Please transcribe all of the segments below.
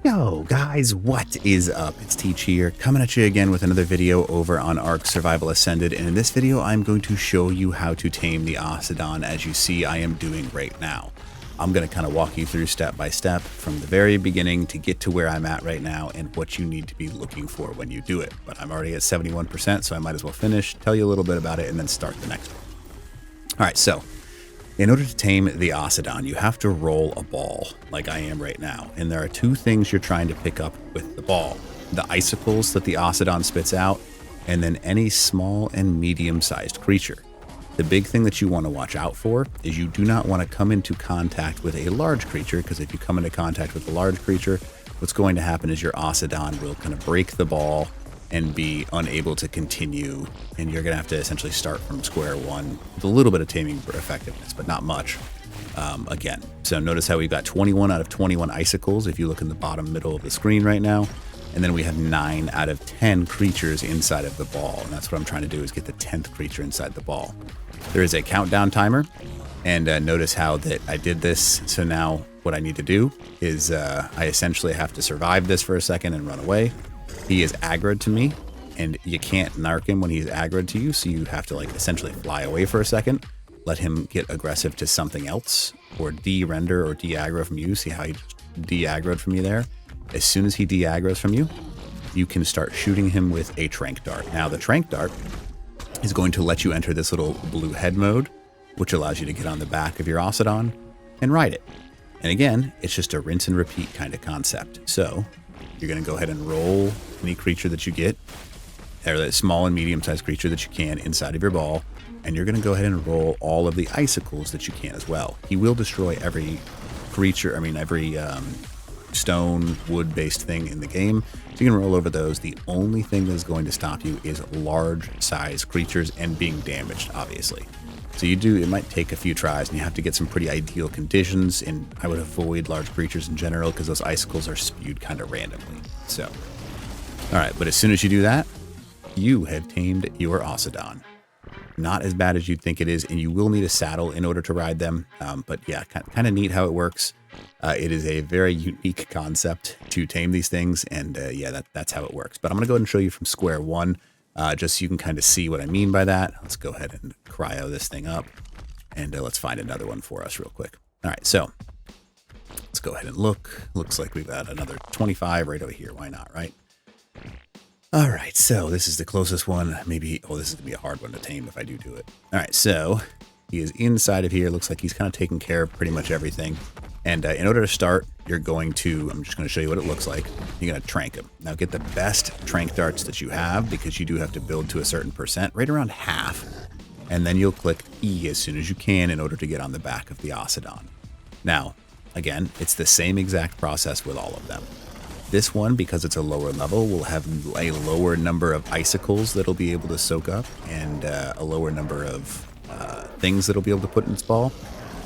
Yo guys, what is up? It's Teach here, coming at you again with another video over on Ark Survival Ascended, and in this video I'm going to show you how to tame the OSSIDON, as you see I am doing right now. I'm going to kind of walk you through step by step from the very beginning to get to where I'm at right now and what you need to be looking for when you do it. But I'm already at 71%, so I might as well finish, tell you a little bit about it, and then start the next one. Alright, so in order to tame the OSSIDON, you have to roll a ball, like I am right now. And there are two things you're trying to pick up with the ball. The icicles that the OSSIDON spits out, and then any small and medium-sized creature. The big thing that you want to watch out for is you do not want to come into contact with a large creature, because if you come into contact with a large creature, what's going to happen is your OSSIDON will kind of break the ball and be unable to continue, and you're going to have to essentially start from square one with a little bit of taming effectiveness, but not much. Again, so notice how we've got 21 out of 21 icicles if you look in the bottom middle of the screen right now, and then we have 9 out of 10 creatures inside of the ball, and that's what I'm trying to do, is get the 10th creature inside the ball. There is a countdown timer, and notice how that I did this. So now what I need to do is I essentially have to survive this for a second and run away. He is aggroed to me, and you can't narc him when he's aggroed to you, so you have to like essentially fly away for a second, let him get aggressive to something else, or de-render or de-aggro from you. See how he de-aggroed from you there? As soon as he de-aggroes from you, you can start shooting him with a trank dart. Now the trank dart is going to let you enter this little blue head mode, which allows you to get on the back of your OSSIDON and ride it. And again, it's just a rinse and repeat kind of concept. So you're going to go ahead and roll any creature that you get, or that small and medium-sized creature that you can inside of your ball, and you're going to go ahead and roll all of the icicles that you can as well. He will destroy every creature, every stone, wood-based thing in the game, so you can roll over those. The only thing that is going to stop you is large-size creatures and being damaged, obviously. So it might take a few tries, and you have to get some pretty ideal conditions, and I would avoid large creatures in general because those icicles are spewed kind of randomly. So, alright, but as soon as you do that, you have tamed your OSSIDON. Not as bad as you'd think it is, and you will need a saddle in order to ride them, but yeah, kind of neat how it works. It is a very unique concept to tame these things, and yeah, that's how it works. But I'm going to go ahead and show you from square one, just so you can kind of see what I mean by that. Let's go ahead and cryo this thing up, and let's find another one for us real quick. All right, so let's go ahead and look. Looks like we've got another 25 right over here. Why not, right? All right, so this is the closest one. Maybe, oh, this is going to be a hard one to tame if I do it. All right, so he is inside of here. Looks like he's kind of taking care of pretty much everything. And in order to start, you're going to, I'm just going to show you what it looks like. You're going to trank him. Now get the best trank darts that you have, because you do have to build to a certain percent, right around half. And then you'll click E as soon as you can in order to get on the back of the OSSIDON. Now, again, it's the same exact process with all of them. This one, because it's a lower level, will have a lower number of icicles that it'll be able to soak up, and a lower number of things that it'll be able to put in its ball.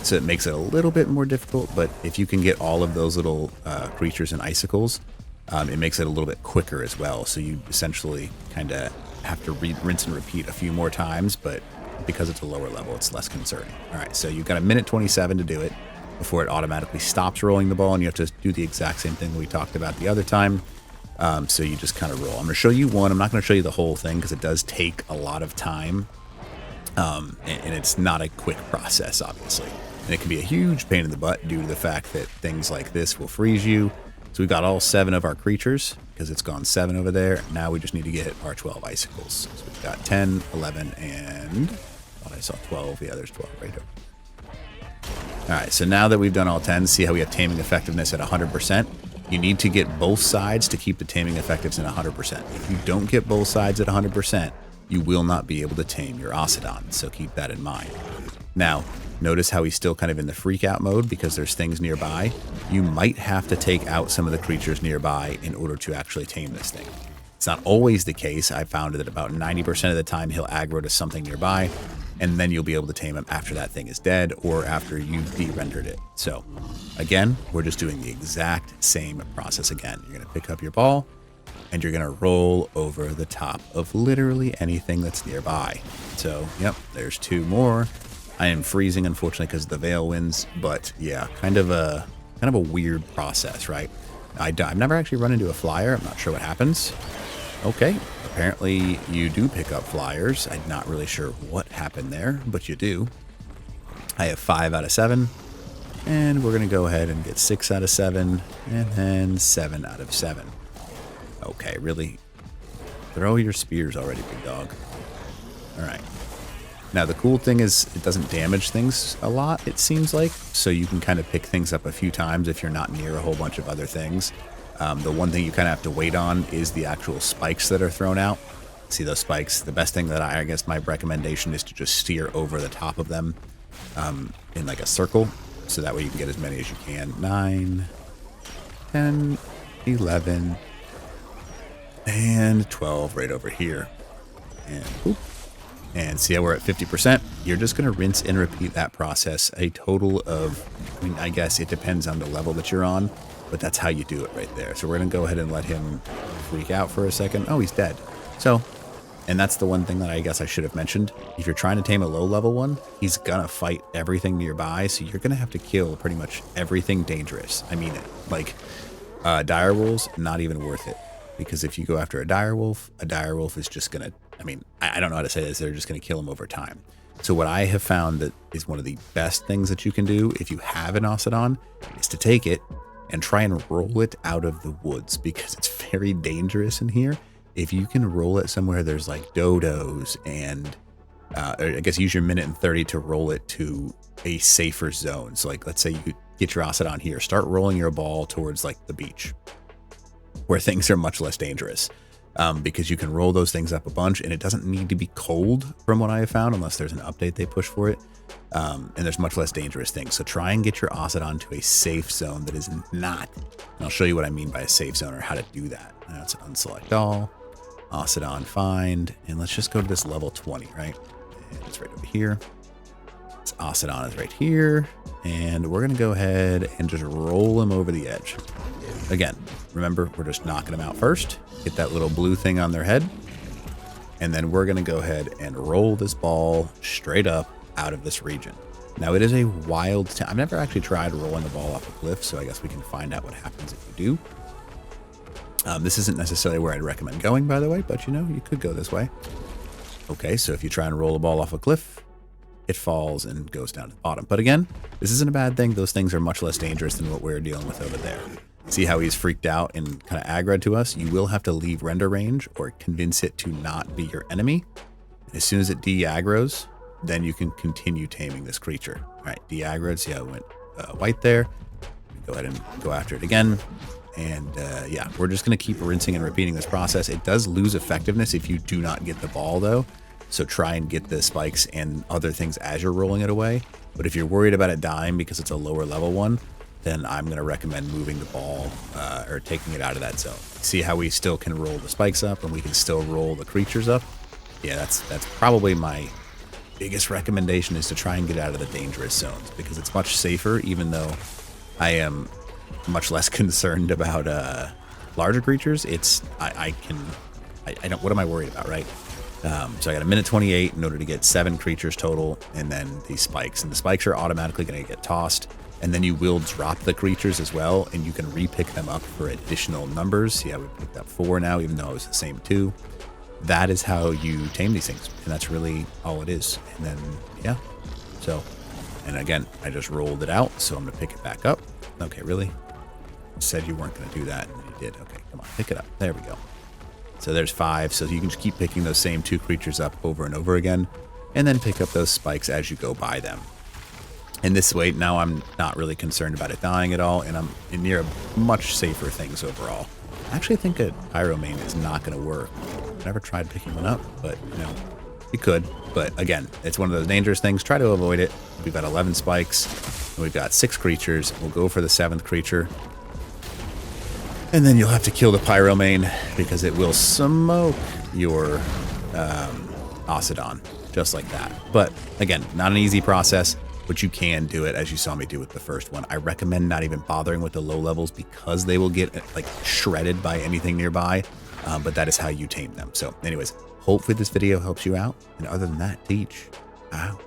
So it makes it a little bit more difficult, but if you can get all of those little creatures and icicles, it makes it a little bit quicker as well. So you essentially kind of have to rinse and repeat a few more times, but because it's a lower level, it's less concerning. All right, so you've got a minute 27 to do it before it automatically stops rolling the ball, and you have to do the exact same thing we talked about the other time. So you just kind of roll. I'm going to show you one. I'm not going to show you the whole thing because it does take a lot of time, and it's not a quick process, obviously. And it can be a huge pain in the butt due to the fact that things like this will freeze you. So we've got all 7 of our creatures, because it's gone 7 over there. Now we just need to get our 12 icicles. So we've got 10, 11, and I saw 12. Yeah, there's 12 right there. All right, so now that we've done all 10, see how we have taming effectiveness at 100%? You need to get both sides to keep the taming effectiveness at 100%. If you don't get both sides at 100%, you will not be able to tame your OSSIDON, so keep that in mind. Now, notice how he's still kind of in the freak out mode because there's things nearby. You might have to take out some of the creatures nearby in order to actually tame this thing. It's not always the case. I found that about 90% of the time he'll aggro to something nearby, and then you'll be able to tame him after that thing is dead or after you've de-rendered it. So again, we're just doing the exact same process again. You're going to pick up your ball, and you're going to roll over the top of literally anything that's nearby. So, yep, there's 2 more. I am freezing, unfortunately, because of the Veil winds, but yeah, kind of a weird process, right? I've never actually run into a flyer. I'm not sure what happens. Okay, apparently you do pick up flyers. I'm not really sure what happened there, but you do. I have 5 out of 7, and we're going to go ahead and get 6 out of 7, and then 7 out of 7. Okay, really? Throw your spears already, big dog. All right. Now, the cool thing is it doesn't damage things a lot, it seems like, so you can kind of pick things up a few times if you're not near a whole bunch of other things. The one thing you kind of have to wait on is the actual spikes that are thrown out. See those spikes? The best thing that I guess my recommendation is to just steer over the top of them in like a circle, so that way you can get as many as you can. 9, 10, 11, and 12 right over here. And oop. And see how we're at 50%? You're just going to rinse and repeat that process a total of, I mean, I guess it depends on the level that you're on, but that's how you do it right there. So we're going to go ahead and let him freak out for a second. Oh, he's dead. So, and that's the one thing that I guess I should have mentioned. If you're trying to tame a low level one, he's going to fight everything nearby. So you're going to have to kill pretty much everything dangerous. I mean it. Like, dire wolves, not even worth it. Because if you go after a dire wolf is just going to, I mean, I don't know how to say this. They're just going to kill him over time. So what I have found that is one of the best things that you can do if you have an OSSIDON is to take it and try and roll it out of the woods, because it's very dangerous in here. If you can roll it somewhere there's like dodos and I guess use your minute and 30 to roll it to a safer zone. So like, let's say you get your OSSIDON here, start rolling your ball towards like the beach where things are much less dangerous. Because you can roll those things up a bunch, and it doesn't need to be cold from what I have found, unless there's an update they push for it. And there's much less dangerous things. So try and get your OSSIDON to a safe zone that is not. And I'll show you what I mean by a safe zone or how to do that. That's unselect all, OSSIDON find, and let's just go to this level 20, right? And it's right over here. This OSSIDON is right here, and we're gonna go ahead and just roll him over the edge. Again, remember, we're just knocking them out first. Get that little blue thing on their head. And then we're going to go ahead and roll this ball straight up out of this region. Now, it is a wild I've never actually tried rolling the ball off a cliff, so I guess we can find out what happens if you do. This isn't necessarily where I'd recommend going, by the way, but you know, you could go this way. Okay, so if you try and roll a ball off a cliff, it falls and goes down to the bottom. But again, this isn't a bad thing. Those things are much less dangerous than what we're dealing with over there. See how he's freaked out and kind of aggroed to us? You will have to leave render range or convince it to not be your enemy. As soon as it de-aggroes, then you can continue taming this creature. All right, de-aggroed. See how it went white there? Go ahead and go after it again. And yeah, we're just going to keep rinsing and repeating this process. It does lose effectiveness if you do not get the ball, though. So try and get the spikes and other things as you're rolling it away. But if you're worried about it dying because it's a lower level one, then I'm going to recommend moving the ball or taking it out of that zone. See how we still can roll the spikes up and we can still roll the creatures up? Yeah, that's probably my biggest recommendation, is to try and get out of the dangerous zones, because it's much safer, even though I am much less concerned about larger creatures. I don't, what am I worried about, right? So I got a minute 28 in order to get 7 creatures total, and then these spikes. And the spikes are automatically going to get tossed. And then you will drop the creatures as well, and you can repick them up for additional numbers. Yeah, we picked up 4 now, even though it was the same 2. That is how you tame these things, and that's really all it is. And then, yeah. So, and again, I just rolled it out, so I'm going to pick it back up. Okay, really? You said you weren't going to do that, and you did. Okay, come on, pick it up. There we go. So there's 5, so you can just keep picking those same 2 creatures up over and over again, and then pick up those spikes as you go by them. And this way, now I'm not really concerned about it dying at all, and I'm near much safer things overall. I actually think a Pyromane is not going to work. I've never tried picking one up, but, you know, you could. But again, it's one of those dangerous things. Try to avoid it. We've got 11 spikes, and we've got 6 creatures. We'll go for the 7th creature. And then you'll have to kill the Pyromane, because it will smoke your OSSIDON, just like that. But again, not an easy process. But you can do it, as you saw me do with the first one. I recommend not even bothering with the low levels, because they will get like shredded by anything nearby. But that is how you tame them. So anyways, hopefully this video helps you out. And other than that, teach out.